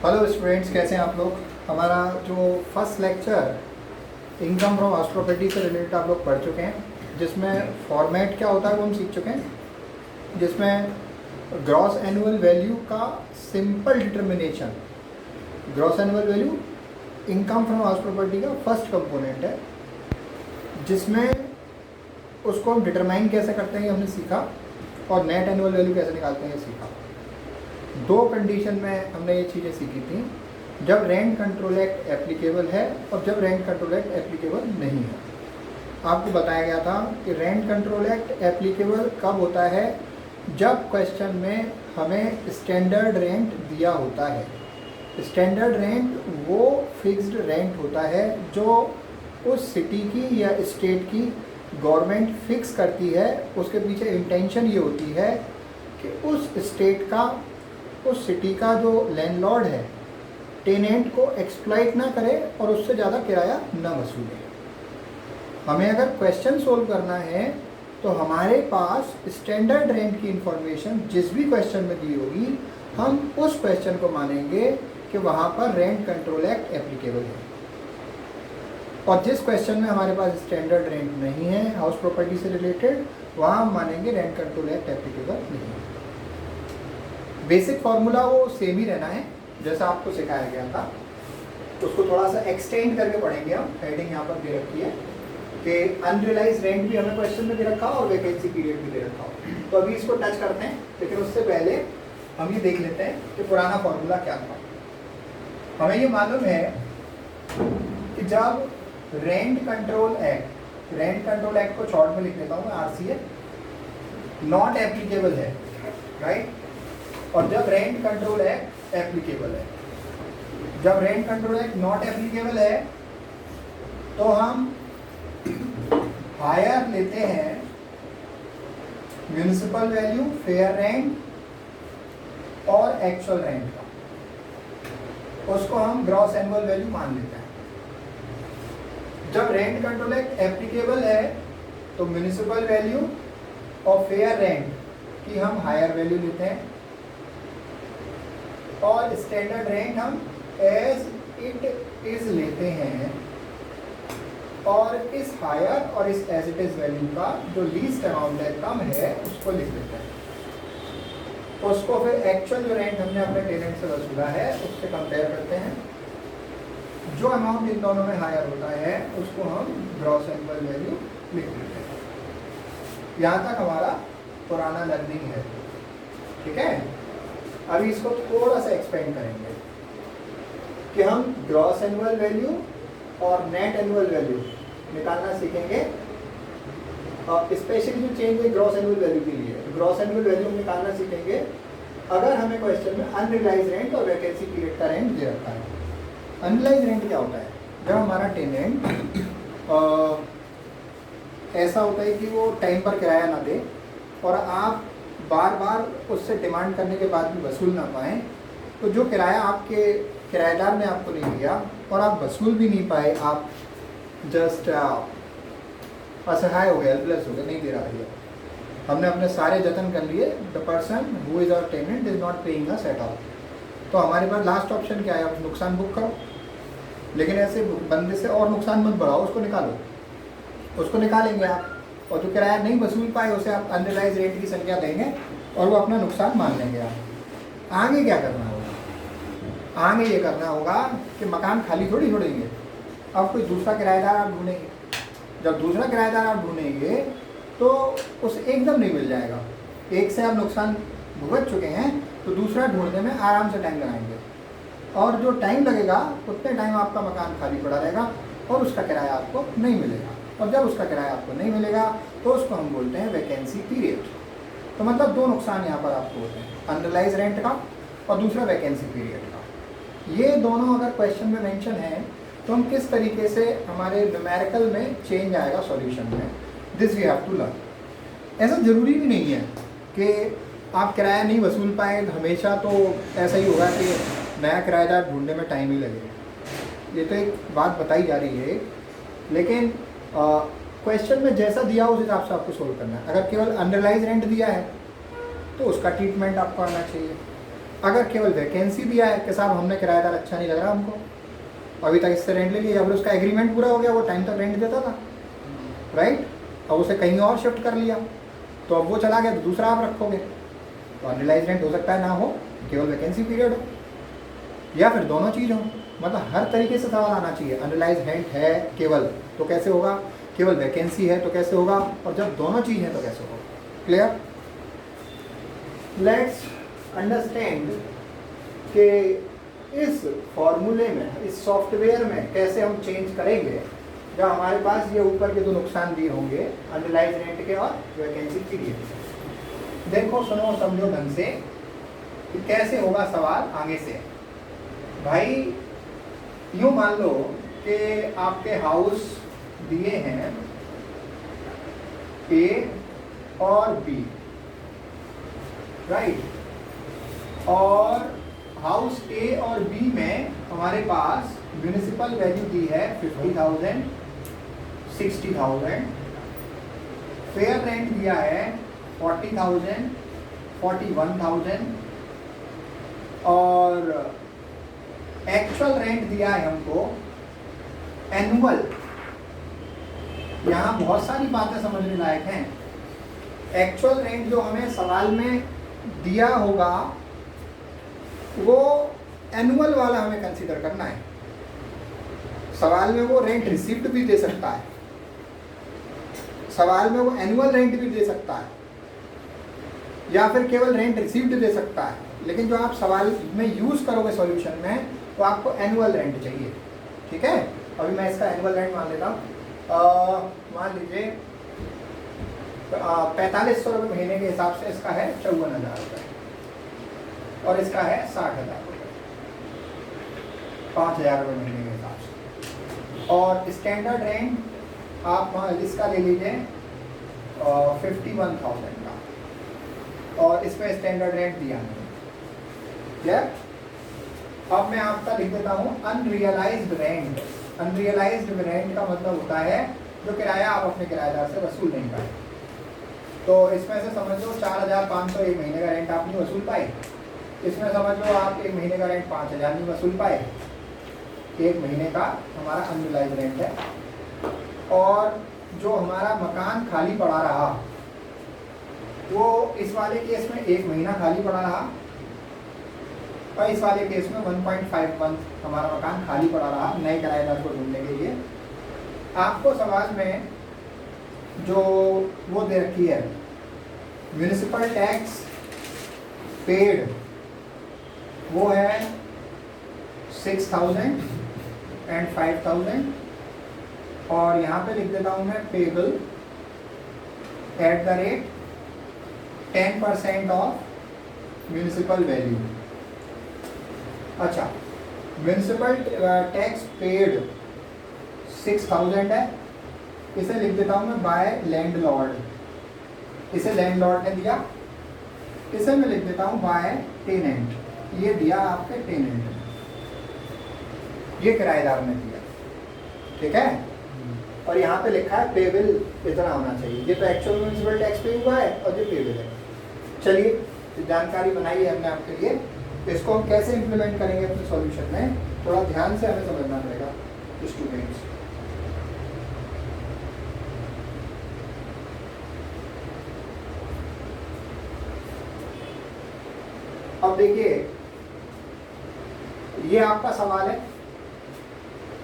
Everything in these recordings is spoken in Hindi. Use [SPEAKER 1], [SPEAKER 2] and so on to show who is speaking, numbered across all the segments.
[SPEAKER 1] हेलो स्टूडेंट्स, कैसे हैं आप लोग। हमारा जो first lecture income from house property से रिलेटेड आप लोग पढ़ चुके हैं, जिसमें फॉर्मेट क्या होता है वो हम सीख चुके हैं, जिसमें ग्रॉस एनुअल वैल्यू का simple determination, gross annual value income from house property का फर्स्ट कंपोनेंट है, जिसमें उसको हम डिटरमाइन कैसे करते हैं ये हमने सीखा, और नेट एनुअल वैल्यू कैसे निकालते हैं ये सीखा। दो कंडीशन में हमने ये चीज़ें सीखी थी, जब रेंट कंट्रोल एक्ट एप्लीकेबल है और जब रेंट कंट्रोल एक्ट एप्लीकेबल नहीं है। आपको बताया गया था कि रेंट कंट्रोल एक्ट एप्लीकेबल कब होता है, जब क्वेश्चन में हमें स्टैंडर्ड रेंट दिया होता है। स्टैंडर्ड रेंट वो फिक्स्ड रेंट होता है जो उस सिटी की या स्टेट की गवर्नमेंट फिक्स करती है। उसके पीछे इंटेंशन ये होती है कि उस स्टेट का, उस सिटी का जो लैंडलॉर्ड है, टेनेंट को एक्सप्लॉइट ना करे और उससे ज़्यादा किराया ना वसूले। हमें अगर क्वेश्चन सोल्व करना है तो हमारे पास स्टैंडर्ड रेंट की इंफॉर्मेशन जिस भी क्वेश्चन में दी होगी, हम उस क्वेश्चन को मानेंगे कि वहाँ पर रेंट कंट्रोल एक्ट एप्लीकेबल है। और जिस क्वेश्चन में हमारे पास स्टैंडर्ड रेंट नहीं है हाउस प्रॉपर्टी से रिलेटेड, वहाँ हम मानेंगे रेंट कंट्रोल एक्ट एप्लीकेबल नहीं है। बेसिक फार्मूला वो सेम ही रहना है जैसा आपको सिखाया गया था, उसको थोड़ा सा एक्सटेंड करके पढ़ेंगे हम। हेडिंग यहाँ पर दे रखी है कि अनरियलाइज रेंट भी हमें क्वेश्चन में दे रखा हो और वैकेंसी पीरियड भी दे रखा हो। तो अभी इसको टच करते हैं, लेकिन उससे पहले हम ये देख लेते हैं कि पुराना फार्मूला क्या था। हमें ये मालूम है कि जब रेंट कंट्रोल एक्ट को शॉर्ट में लिख लेता हूँ मैं, आरसीए, नॉट एप्लीकेबल है, राइट। और जब रेंट कंट्रोल एक्ट एप्लीकेबल है, जब rent control act not applicable है तो हम हायर लेते हैं म्युनिसिपल वैल्यू, फेयर रेंट और एक्चुअल रेंट का, उसको हम ग्रॉस एनुअल वैल्यू मान लेते हैं। जब रेंट कंट्रोल एक्ट एप्लीकेबल है तो म्युनिसिपल वैल्यू और फेयर रेंट की हम हायर वैल्यू लेते हैं और स्टैंडर्ड रेंट हम एज इट इज लेते हैं, और इस हायर और इस एज इट इज वैल्यू का जो लीस्ट अमाउंट है, कम है, उसको लिख देते हैं। उसको फिर एक्चुअल जो रेंट हमने अपने टेनेंट से वसूला है उससे कंपेयर करते हैं। जो अमाउंट इन दोनों में हायर होता है उसको हम ग्रॉस एनुअल वैल्यू लिख देते हैं। यहाँ तक हमारा पुराना लर्निंग है, ठीक है। अभी इसको थोड़ा सा एक्सपेंड करेंगे कि हम ग्रॉस एनुअल वैल्यू और नेट एनुअल वैल्यू निकालना सीखेंगे। और स्पेशली जो चेंज है ग्रॉस एनुअल वैल्यू के लिए, ग्रॉस एनुअल वैल्यू निकालना सीखेंगे अगर हमें क्वेश्चन में अनरियलाइज रेंट और वैकेंसी पीरियड का रेंट दे रखा है। अनरियलाइज रेंट क्या होता है? जब हमारा टेनेंट ऐसा होता है कि वो टाइम पर किराया ना दे और आप बार बार उससे डिमांड करने के बाद भी वसूल ना पाएँ, तो जो किराया आपके किराएदार ने आपको नहीं दिया और आप वसूल भी नहीं पाए, आप जस्ट असहाय हो गए, हेल्पलेस हो गए, नहीं दे रहा भैया, हमने अपने सारे जतन कर लिए, the person who is our tenant is not paying us at all, तो हमारे पास लास्ट ऑप्शन क्या है? आप नुकसान बुक करो। लेकिन ऐसे बंदे से और नुकसान मत बढ़ाओ, उसको निकालो, उसको निकालेंगे आप, और जो किराया नहीं वसूल पाए उसे आप अनरियलाइज रेंट की संख्या देंगे और वो अपना नुकसान मान लेंगे। आप आगे क्या करना होगा? आगे ये करना होगा कि मकान खाली थोड़ी छोड़ेंगे, अब कोई दूसरा किराएदार आप ढूंढेंगे। जब दूसरा किराएदार आप ढूंढेंगे तो उसे एकदम नहीं मिल जाएगा। एक से आप नुकसान भुगत चुके हैं तो दूसरा ढूंढने में आराम से टाइम लगाएंगे, और जो टाइम लगेगा उतने टाइम आपका मकान खाली पड़ा रहेगा और उसका किराया आपको नहीं मिलेगा। और जब उसका किराया आपको नहीं मिलेगा तो उसको हम बोलते हैं वैकेंसी पीरियड। तो मतलब दो नुकसान यहाँ पर आपको होते हैं, अनरियलाइज रेंट का और दूसरा वैकेंसी पीरियड का। ये दोनों अगर क्वेश्चन में मेंशन है तो हम किस तरीके से हमारे न्यूमेरिकल में चेंज आएगा सॉल्यूशन में, this we have to learn. ऐसा ज़रूरी भी नहीं है कि आप किराया नहीं वसूल पाए, हमेशा तो ऐसा ही होगा कि नया किराएदार ढूंढने में टाइम ही लगेगा। ये तो एक बात बताई जा रही है, लेकिन क्वेश्चन में जैसा दिया उस हिसाब से आपको सोल्व करना है। अगर केवल अनरियलाइज रेंट दिया है तो उसका ट्रीटमेंट आपको आना चाहिए, अगर केवल वैकेंसी दिया है कि साहब हमने किराएदार अच्छा नहीं लग रहा हमको, अभी तक इससे रेंट ले लिया, या फिर उसका एग्रीमेंट पूरा हो गया, वो टाइम तक रेंट देता था, राइट, अब उसे कहीं और शिफ्ट कर लिया, तो अब वो चला गया तो दूसरा आप रखोगे, तो अनरिलाइज रेंट हो सकता है ना हो, केवल वैकेंसी पीरियड हो, या फिर दोनों चीज़ हो। मतलब हर तरीके से सवाल आना चाहिए। अनरिलाइज रेंट है केवल तो कैसे होगा, केवल वैकेंसी है तो कैसे होगा, और जब दोनों चीज़ है तो कैसे होगा। क्लियर? लेट्स अंडरस्टैंड कि इस फॉर्मूले में, इस सॉफ्टवेयर में कैसे हम चेंज करेंगे जब हमारे पास ये ऊपर के दो नुकसान दिए होंगे, अनरिलाइज रेंट के और वैकेंसी पीरियड। देखो, सुनो, समझो ढंग से कि कैसे होगा सवाल आगे से। भाई यूँ मान लो कि आपके हाउस दिए हैं ए और बी, राइट, और हाउस ए और बी में हमारे पास म्यूनिसिपल वैल्यू दी है 50,000, 60,000, फेयर रेंट दिया है 40,000, 41,000, और एक्चुअल रेंट दिया है हमको एनुअल। यहाँ बहुत सारी बातें समझने लायक हैं। एक्चुअल रेंट जो हमें सवाल में दिया होगा वो एनुअल वाला हमें कंसीडर करना है। सवाल में वो रेंट रिसीव्ड भी दे सकता है, सवाल में वो एनुअल रेंट भी दे सकता है, या फिर केवल रेंट रिसीव्ड दे सकता है, लेकिन जो आप सवाल में यूज करोगे सॉल्यूशन में तो आपको एनुअल रेंट चाहिए। ठीक है, अभी मैं इसका एनुअल रेंट मान लेता हूँ। मान लीजिए 4500 रुपये महीने के हिसाब से इसका है 54,000 रुपये, और इसका है 60,000 रुपये, 5,000 रुपये महीने के हिसाब से। और स्टैंडर्ड रेंट आप इसका ले लीजिए 51,000 का, और इसमें स्टैंडर्ड रेंट दिया नहीं है। अब मैं आपका लिख देता हूँ अनरियलाइज्ड रेंट। अनरियलाइज्ड रेंट का मतलब होता है जो किराया आप अपने किराएदार से वसूल नहीं पाए। तो इसमें से समझ लो 4,500 एक महीने का रेंट आप नहीं वसूल पाए, इसमें समझ लो आप एक महीने का रेंट 5,000 नहीं वसूल पाए, एक महीने का हमारा अनरियलाइज्ड रेंट है। और जो हमारा मकान खाली पड़ा रहा वो इस वाले केस में एक महीना खाली पड़ा रहा, और इस वाले केस में 1.5 मंथ हमारा मकान खाली पड़ा रहा नए किराएदार को ढूंढने के लिए। आपको सवाल में जो वो दे रखी है म्यूनिसिपल टैक्स पेड, वो है 6,000 एंड 5,000, और यहाँ पे लिख देता हूँ मैं payable at the rate 10% of municipal value. अच्छा, म्यूनिसिपल टैक्स पेड 6,000 है, इसे लिख देता हूँ मैं बाय लैंडलॉर्ड, इसे लैंडलॉर्ड ने दिया। इसे मैं लिख देता हूँ बाय टेनेंट, ये दिया आपके टेनेंट ने, ये किराएदार ने दिया। ठीक है, और यहाँ पे लिखा है पेबल इतना होना चाहिए। ये तो एक्चुअल म्यूनिसिपल टैक्स पे हुआ है और ये पेबल है। चलिए जानकारी बनाई है हमने आपके लिए, इसको हम कैसे इम्प्लीमेंट करेंगे अपने सॉल्यूशन में, थोड़ा ध्यान से हमें समझना पड़ेगा स्टूडेंट्स। अब देखिए, ये आपका सवाल है,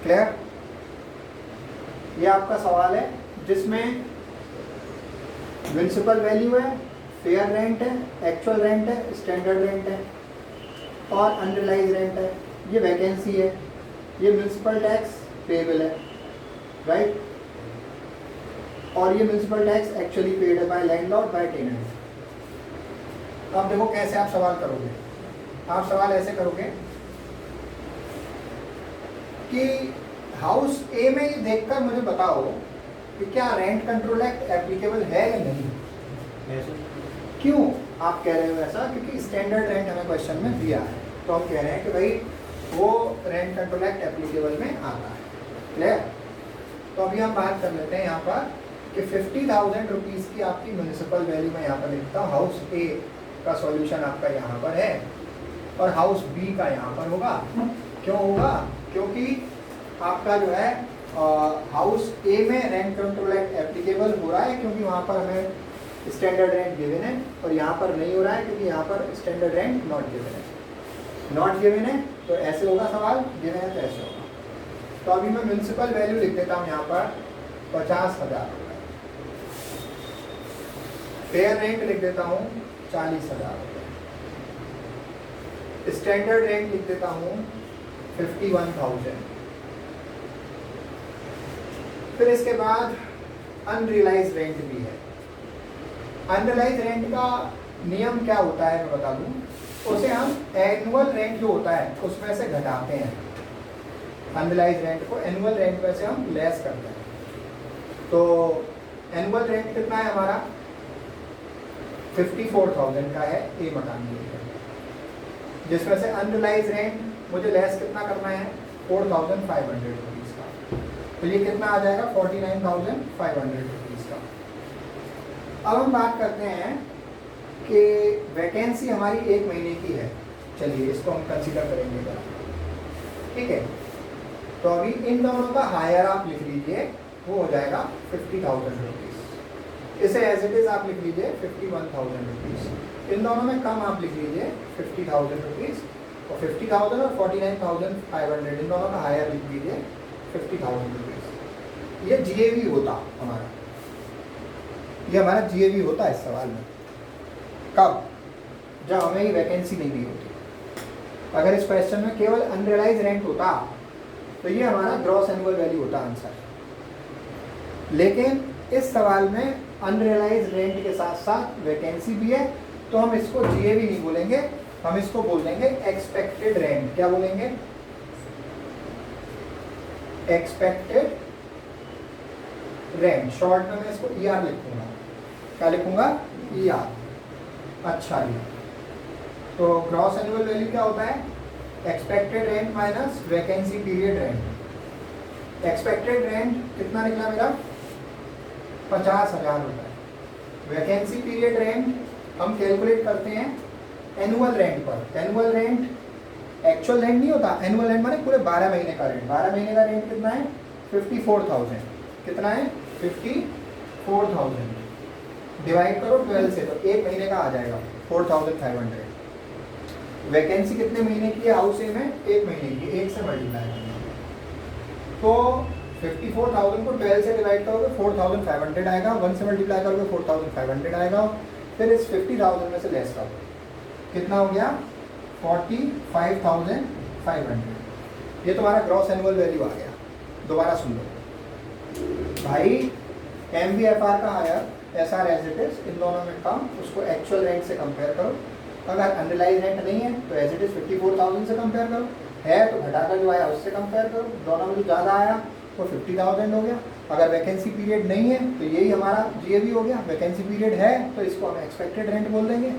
[SPEAKER 1] क्लियर? ये आपका सवाल है जिसमें म्युनिसिपल वैल्यू है, फेयर रेंट है, एक्चुअल रेंट है, स्टैंडर्ड रेंट है और अनरियलाइज रेंट है। ये वैकेंसी है, ये म्युनिसिपल टैक्स पेबल है, राइट, और ये म्युनिसिपल टैक्स एक्चुअली पेड है बाय लैंडलॉर्ड बाय टेनेंट। अब देखो कैसे आप सवाल करोगे। आप सवाल ऐसे करोगे कि हाउस ए में ये देखकर मुझे बताओ कि क्या रेंट कंट्रोल एक्ट एप्लीकेबल है या नहीं। क्यों आप कह रहे हो ऐसा? क्योंकि स्टैंडर्ड रेंट हमें क्वेश्चन में दिया है, तो हम कह रहे हैं कि भाई वो रेंट कंट्रोल एक्ट एप्लीकेबल में आता है। क्लियर? तो अभी हम बात कर लेते हैं यहाँ पर कि 50,000 रुपीज़ की आपकी म्यूनिसिपल वैल्यू में यहाँ पर लिखता हूँ। हाउस ए का सॉल्यूशन आपका यहाँ पर है और हाउस बी का यहाँ पर होगा। क्यों होगा? क्योंकि आपका जो है हाउस ए में रेंट कंट्रोल एक्ट एप्लीकेबल हो रहा है, क्योंकि वहाँ पर हमें स्टैंडर्ड रेंट गिवन है, और यहाँ पर नहीं हो रहा है क्योंकि यहाँ पर स्टैंडर्ड रेंट नॉट गिवन है। नॉट गिवन है तो ऐसे होगा सवाल, गिवन है तो ऐसे होगा। तो अभी मैं म्युनिसिपल वैल्यू लिख देता हूँ यहाँ पर 50,000 रुपये, फेयर रेंट लिख देता हूँ 40,000 रुपये, स्टैंडर्ड रेंट लिख देता हूँ 51,000। फिर इसके बाद अनरियलाइज रेंट भी है। अनरियलाइज रेंट का नियम क्या होता है मैं बता दूं, उसे हम एनुअल रेंट जो होता है उसमें से घटाते हैं। अनरियलाइज रेंट को एनुअल रेंट में से हम लेस करते हैं। तो एनुअल रेंट कितना है हमारा? 54,000 का है ए मकान के लिए, जिसमें से अनरियलाइज रेंट मुझे लेस कितना करना है? 4,500 रुपीज़ का। तो ये कितना आ जाएगा? 49,500 रुपीज़ का। अब हम बात करते हैं कि वैकेंसी हमारी 1 महीने की है। चलिए इसको हम कंसीडर करेंगे जरा, ठीक है। तो अभी इन दोनों का हायर आप लिख लीजिए, वो हो जाएगा 50,000 रुपीज़। इसे एज इट इज़ आप लिख लीजिए 51,000 रुपीज़। इन दोनों में कम आप लिख लीजिए 50,000 रुपीज़, और 50,000 और 49,500 इन दोनों का हायर लिख लीजिए 50,000 रुपीज़। ये GAV होता हमारा, ये हमारा GAV होता है इस सवाल में। कब? जब हमें ये वैकेंसी नहीं दी होती। अगर इस क्वेश्चन में केवल अनरियलाइज रेंट होता तो ये हमारा ग्रॉस एनुअल वैल्यू होता आंसर। लेकिन इस सवाल में अनरियलाइज रेंट के साथ साथ वैकेंसी भी है, तो हम इसको GAV नहीं बोलेंगे, हम इसको बोल देंगे एक्सपेक्टेड रेंट। क्या बोलेंगे? Expected rent. शॉर्ट में मैं इसको ER लिखूंगा। क्या लिखूंगा? ER। अच्छा जी, तो ग्रॉस एनुअल वैल्यू क्या होता है? Expected rent minus vacancy period rent. Expected rent कितना निकला मेरा? 50,000 रुपये। वैकेंसी पीरियड रेंट हम कैलकुलेट करते हैं एनुअल रेंट पर। एनुअल रेंट एक्चुअल रेंट नहीं होता, एनुअल रेंट माने पूरे 12 महीने का रेंट। 12 महीने का रेंट कितना है? 54,000। कितना है? 54,000। डिवाइड करो 12 से, तो 1 महीने का आ जाएगा 4,500। वैकेंसी कितने महीने की है हाउस ए में? 1 महीने की। 1 से मल्टीप्लाई करना, तो 54,000 को 12 से डिवाइड करोगे 4,500 आएगा। 1 से मल्टीप्लाई करोगे 4,500 आएगा। फिर इस 50,000 में से लेस करो, कितना हो गया? 45,500। ये तुम्हारा ग्रॉस एनुअल वैल्यू आ गया। दोबारा सुन लो भाई, MVFR का higher, SR as it is, इन दोनों में कम, उसको एक्चुअल रेंट से कंपेयर करो। अगर अनरियलाइज रेंट नहीं है तो एज इट इज 54,000 से कंपेयर करो, है तो घटाकर जो आया उससे कंपेयर करो। दोनों में जो ज़्यादा आया वो 50,000 हो गया। अगर वैकेंसी पीरियड नहीं है तो यही हमारा GAV हो गया। वैकेंसी पीरियड है तो इसको हम एक्सपेक्टेड रेंट बोल देंगे।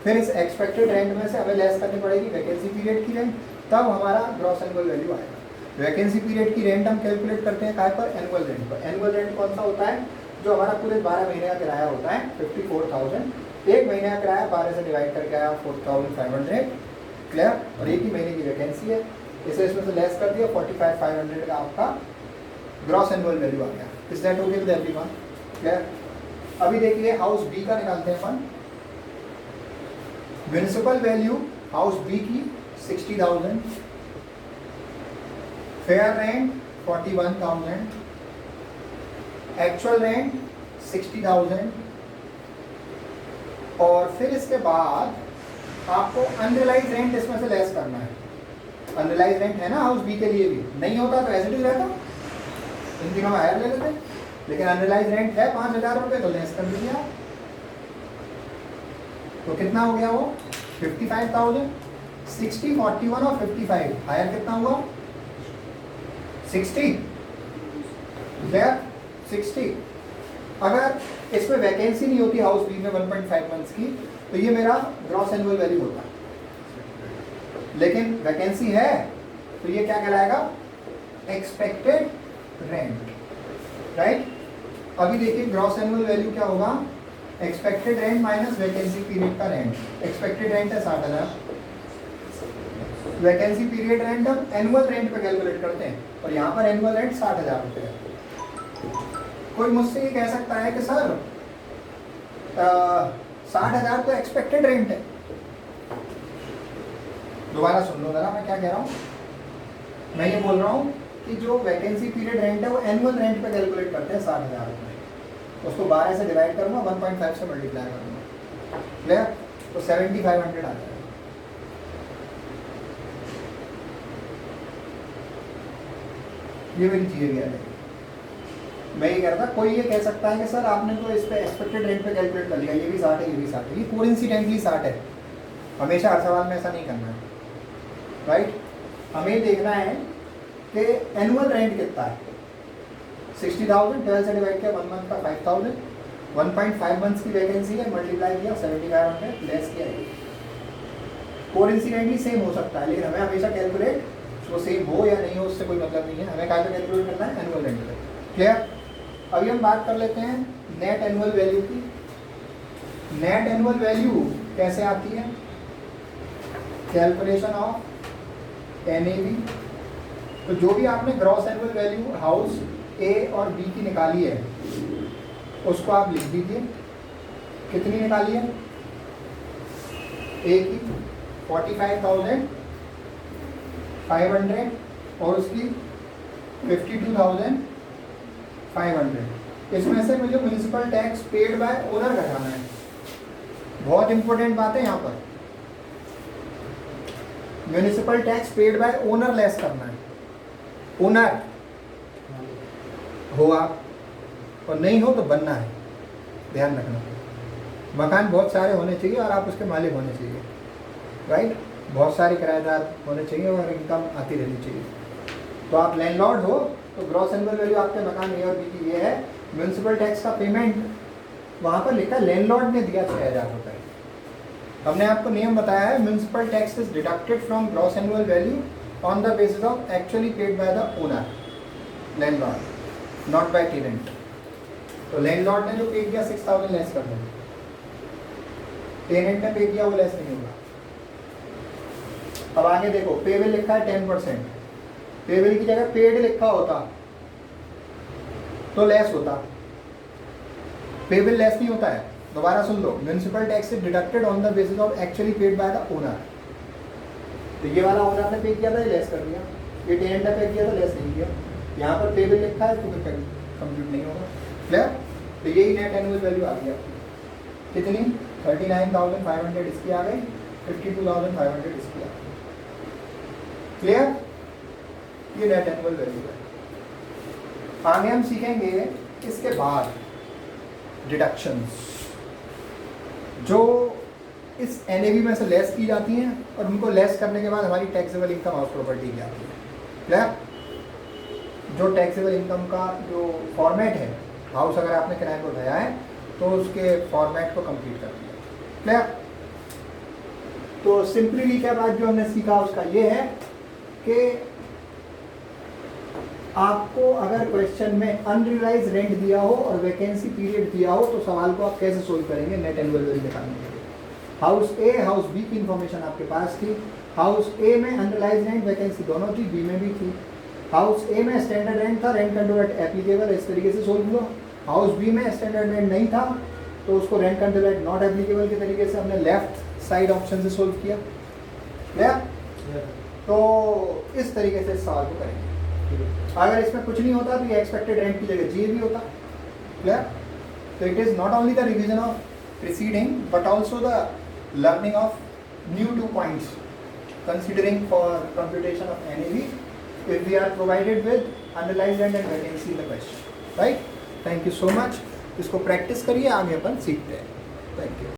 [SPEAKER 1] फिर इस एक्सपेक्टेड रेंट में से हमें लेस करनी पड़ेगी वैकेंसी पीरियड की रेंट, तब हमारा ग्रॉस एनुअल वैल्यू आएगा। वैकेंसी पीरियड की रेंट हम कैलकुलेट करते हैं काय पर? एनुअल रेंट पर। एनुअल रेंट कौन सा होता है? जो हमारा पूरे 12 महीने का किराया होता है 54,000। 1 महीने का किराया 12 से डिवाइड करके आया 4,500। क्लियर? और 1 ही महीने की वैकेंसी है, इसे इसमें से लेस कर दिया, 45,500 का आपका ग्रॉस एनुअल वैल्यू आ गया। Is that okay with everyone? Clear? अभी देखिए हाउस बी का निकालते हैं अपन। म्युनिसिपल वैल्यू हाउस बी की 60,000, फेयर रेंट 41,000, एक्चुअल रेंट 60,000, और फिर इसके बाद आपको अनरियलाइज रेंट इसमें से लेस करना है। अनरियलाइज रेंट है ना हाउस बी के लिए भी, नहीं होता तो एज इट इज रहता, इन दिनों में हायर ले लेते, लेकिन अनरियलाइज रेंट है 5,000 रुपये, तो लेस कर दीजिए आप। तो कितना हो गया वो? 55,000। 60, 41 और 55, हायर कितना हुआ? 60। 60। अगर इसमें वैकेंसी नहीं होती हाउस बी में 1.5 मंथ्स की, तो ये मेरा ग्रॉस एनुअल वैल्यू होता है। लेकिन वैकेंसी है तो ये क्या कहलाएगा? Expected rent. राइट? अभी देखिए ग्रॉस एनुअल वैल्यू क्या होगा? Expected rent minus vacancy period का रेंट। एक्सपेक्टेड रेंट है 60,000, वैकेंसी पीरियड रेंट हम एनुअल रेंट पे कैलकुलेट करते हैं और यहाँ पर एनुअल रेंट 60,000 रुपये है। कोई मुझसे ये कह सकता है कि सर 60,000 तो एक्सपेक्टेड रेंट है। दोबारा सुन लो जरा मैं क्या कह रहा हूँ। मैं ये बोल रहा हूँ कि जो वैकेंसी पीरियड रेंट है वो एनुअल रेंट पे कैलकुलेट करते हैं 60,000 रुपये। उसको 12 से डिवाइड करूँगा, 1.5 से मल्टीप्लाई करूँगा, क्लियर? तो 7,500 आ जाएगा। ये मेरी चीज़ें भी आ जाएगी। मैं ये कह रहा था, कोई ये कह सकता है कि सर आपने तो इस पे एक्सपेक्टेड रेंट पे कैलकुलेट कर लिया, ये भी 60 है, ये भी 60 है, ये कोइंसिडेंटली 60 है। हमेशा हर सवाल में ऐसा नहीं करना है, राइट? हमें देखना है कि एनुअल रेंट कितना है। 60,000 12 से डिवाइड किया, 1 मंथ का 5,000, 1.5 मंथ्स की वैकेंसी है, मल्टीप्लाई किया 7,500, लेस किया। कोइंसिडेंटली सेम हो सकता है, लेकिन हमें हमेशा कैलकुलेट वो सेम हो या नहीं हो उससे कोई मतलब नहीं है, हमें क्या कैलकुलेट करना है, एनुअल रेंट पे। क्लियर? अभी हम बात कर लेते हैं नेट एनुअल वैल्यू की। नेट एनुअल वैल्यू कैसे आती है? Calculation of NAV. तो जो भी आपने ग्रॉस एनुअल वैल्यू हाउस ए और बी की निकाली है उसको आप लिख दीजिए। कितनी निकाली है? ए की 45,500 और उसकी 52,500। इसमें से मुझे municipal tax paid by owner घटाना है। बहुत इंपॉर्टेंट बात है यहाँ पर, municipal tax paid by owner less करना है। ओनर हो आप और नहीं हो तो बनना है, ध्यान रखना। मकान बहुत सारे होने चाहिए और आप उसके मालिक होने चाहिए, राइट? बहुत सारे किराएदार होने चाहिए और इनकम आती रहनी चाहिए। तो आप लैंडलॉर्ड हो तो ग्रॉस एनुअल वैल्यू आपके मकान ए और बी की ये है। म्युनिसिपल टैक्स का पेमेंट वहाँ पर लिखा लैंडलॉर्ड ने दिया 6,000 रुपये। हमने आपको नियम बताया है, municipal tax is deducted from gross annual value on the basis of actually paid by the owner, landlord, not by tenant. तो लैंडलॉर्ड ने जो पे किया 6,000 लेस कर देंगे, टेनेंट ने पे किया वो लेस नहीं होगा। अब आगे देखो, पेबल लिखा है 10%, पेबल की जगह पेड लिखा होता तो लेस होता, पेबल लेस नहीं होता है। दोबारा सुन लो, municipal tax is deducted on the basis of actually paid by the owner. तो ये वाला ओनर ने पे किया था, ये लेस कर दिया, ये टेनेंट ने पे किया था, लेस नहीं किया। यहाँ पर पेबल लिखा है तो फिर कंप्यूट नहीं होगा, क्लियर? तो यही नेट एनुअल वैल्यू आ गई आपकी। कितनी? 39,500 इसकी आ गई, 52,500 इसकी आ गई। क्लियर? ये नेट एनुअल वैल्यू है। आगे हम सीखेंगे इसके बाद डिडक्शंस जो इस एनएवी में से लेस की जाती हैं और उनको लेस करने के बाद हमारी टैक्सेबल इनकम हाउस प्रॉपर्टी की आती है। क्लियर? जो टैक्सेबल इनकम का जो फॉर्मेट है, हाउस अगर आपने किराए को उठाया है तो उसके फॉर्मेट को कंप्लीट कर दिया। क्लियर? तो सिंपली रिकैप आज जो हमने सीखा उसका ये है कि आपको अगर क्वेश्चन में अनरियलाइज रेंट दिया हो और वैकेंसी पीरियड दिया हो तो सवाल को आप कैसे सोल्व करेंगे नेट एनुअल वैल्यू निकालने के लिए। हाउस ए हाउस बी की इंफॉर्मेशन आपके पास थी। हाउस ए में अनरियलाइज रेंट वैकेंसी दोनों थी, बी में भी थी। हाउस ए में स्टैंडर्ड रेंट था, रेंट कंट्रोल रेट एप्लीकेबल, इस तरीके से सोल्व हुआ। हाउस बी में स्टैंडर्ड रेंट नहीं था तो उसको rent control rate not applicable के तरीके से हमने लेफ्ट साइड ऑप्शन से सोल्व किया। तो इस तरीके से सवाल को करेंगे। अगर इसमें कुछ नहीं होता तो ये एक्सपेक्टेड रेंट की जगह जी भी होता। क्लियर? तो it is not only the revision of preceding but also the learning of new 2 points considering for computation of NAV if we are provided with underlying rent and vacancy in the question, right? Thank you so much. इसको प्रैक्टिस करिए, आगे अपन सीखते हैं। Thank you.